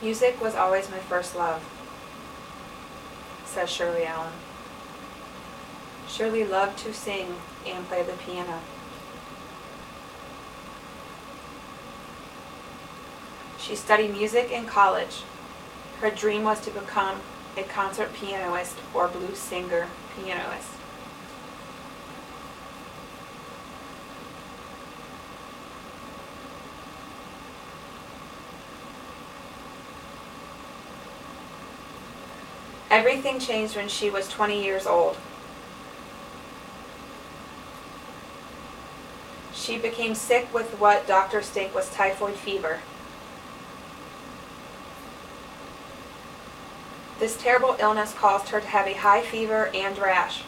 Music was always my first love, says Shirley Allen. Shirley loved to sing and play the piano. She studied music in college. Her dream was to become a concert pianist or blues singer pianist. Everything changed when she was 20 years old. She became sick with what doctors think was typhoid fever. This terrible illness caused her to have a high fever and rash.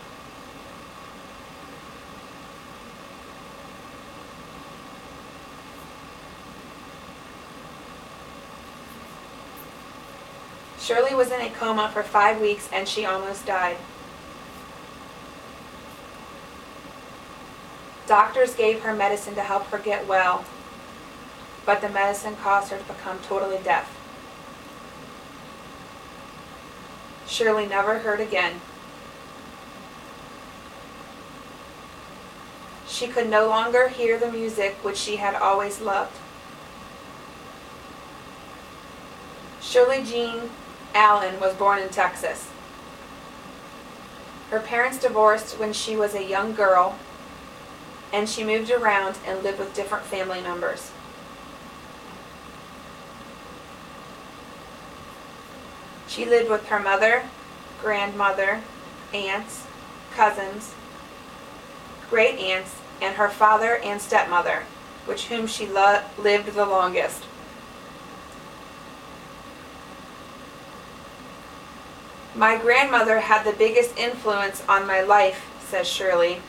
Shirley was in a coma for 5 weeks and she almost died. Doctors gave her medicine to help her get well, but the medicine caused her to become totally deaf. Shirley never heard again. She could no longer hear the music which she had always loved. Shirley Jean Allen was born in Texas. Her parents divorced when she was a young girl, and she moved around and lived with different family members. She lived with her mother, grandmother, aunts, cousins, great aunts, and her father and stepmother, with whom she lived the longest. My grandmother had the biggest influence on my life, says Shirley,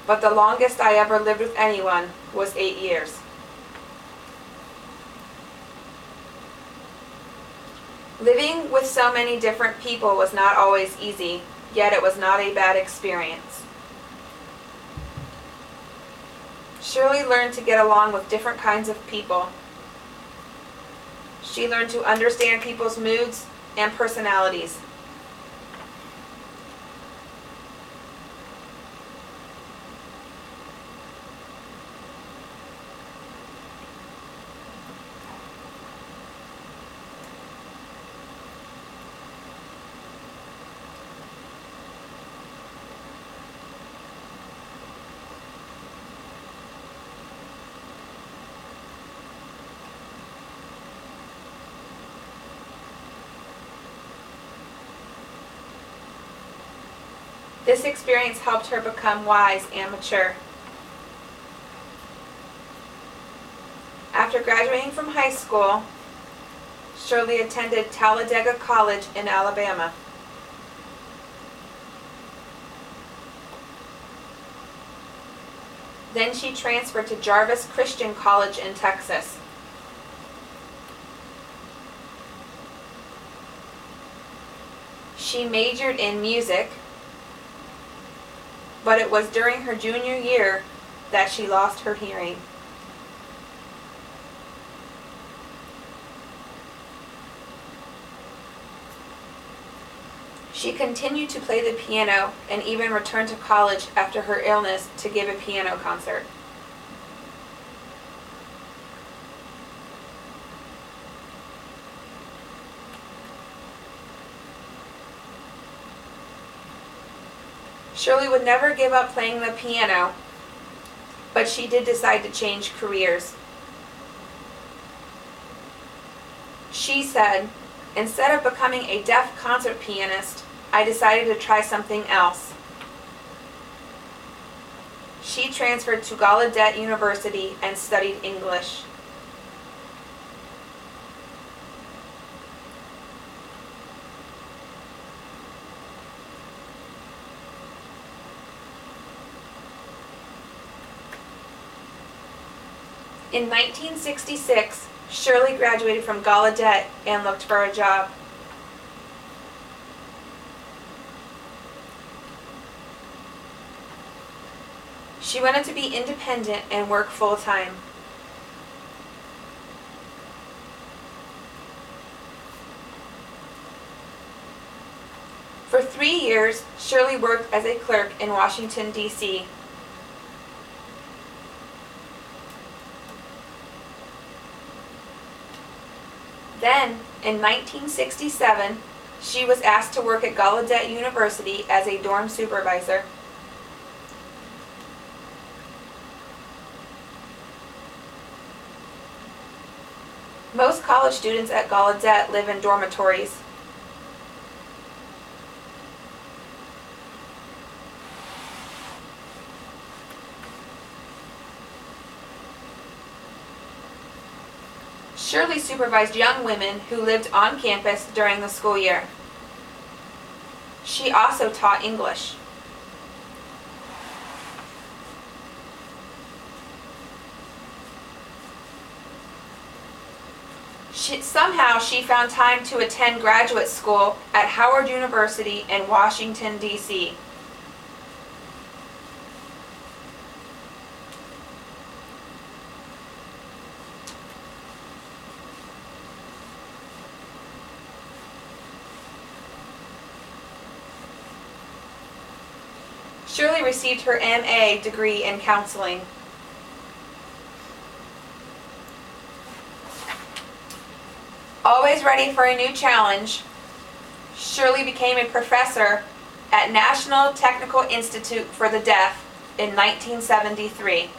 but the longest I ever lived with anyone was 8 years. Living with so many different people was not always easy, yet it was not a bad experience. Shirley learned to get along with different kinds of people. She learned to understand people's moods and personalities. This experience helped her become wise and mature. After graduating from high school, Shirley attended Talladega College in Alabama. Then she transferred to Jarvis Christian College in Texas. She majored in music, but it was during her junior year that she lost her hearing. She continued to play the piano and even returned to college after her illness to give a piano concert. Shirley would never give up playing the piano, but she did decide to change careers. She said, "Instead of becoming a deaf concert pianist, I decided to try something else." She transferred to Gallaudet University and studied English. In 1966, Shirley graduated from Gallaudet and looked for a job. She wanted to be independent and work full-time. 3 years, Shirley worked as a clerk in Washington, D.C. Then, in 1967, she was asked to work at Gallaudet University as a dorm supervisor. Most college students at Gallaudet live in dormitories. Shirley supervised young women who lived on campus during the school year. She also taught English. Somehow she found time to attend graduate school at Howard University in Washington, D.C. Shirley received her M.A. degree in counseling. Always ready for a new challenge, Shirley became a professor at National Technical Institute for the Deaf in 1973.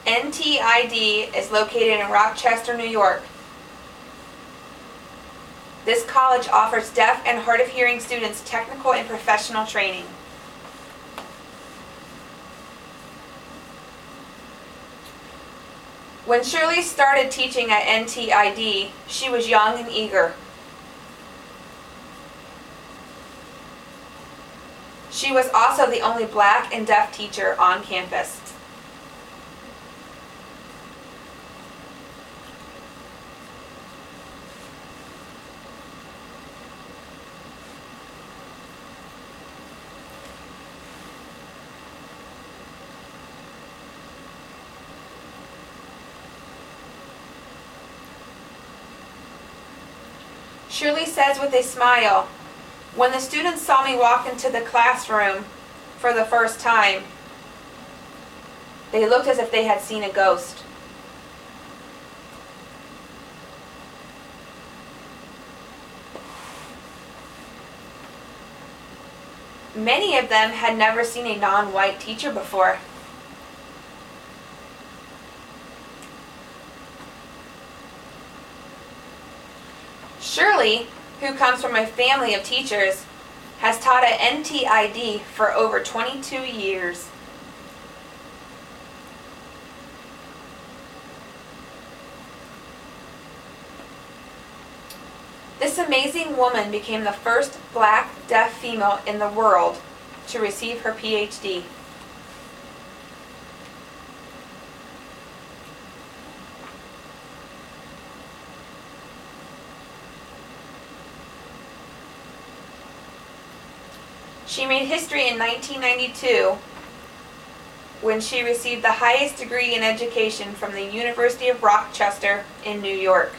NTID is located in Rochester, New York. This college offers deaf and hard of hearing students technical and professional training. When Shirley started teaching at NTID, she was young and eager. She was also the only black and deaf teacher on campus. Shirley says with a smile, "When the students saw me walk into the classroom for the first time, they looked as if they had seen a ghost." Many of them had never seen a non-white teacher before. Shirley, who comes from a family of teachers, has taught at NTID for over 22 years. This amazing woman became the first black deaf female in the world to receive her PhD. She made history in 1992 when she received the highest degree in education from the University of Rochester in New York.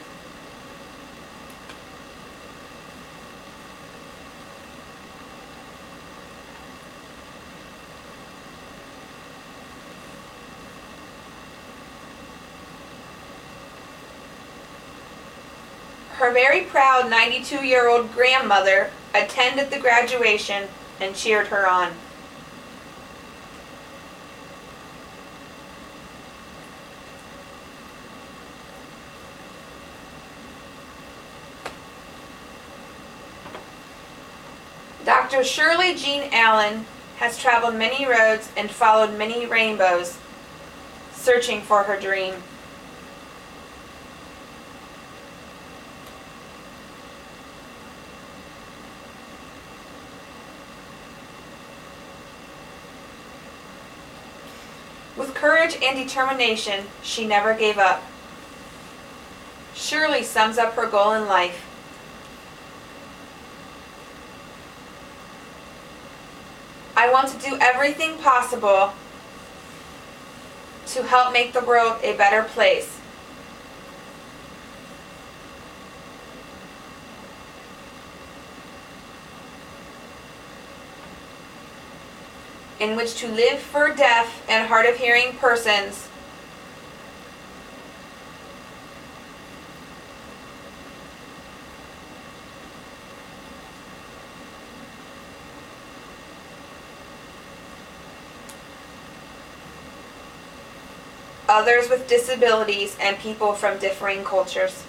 Her very proud 92-year-old grandmother attended the graduation and cheered her on. Dr. Shirley Jean Allen has traveled many roads and followed many rainbows, searching for her dream. With courage and determination, she never gave up. Shirley sums up her goal in life: I want to do everything possible to help make the world a better place. In which to live for deaf and hard of hearing persons others with disabilities and people from differing cultures.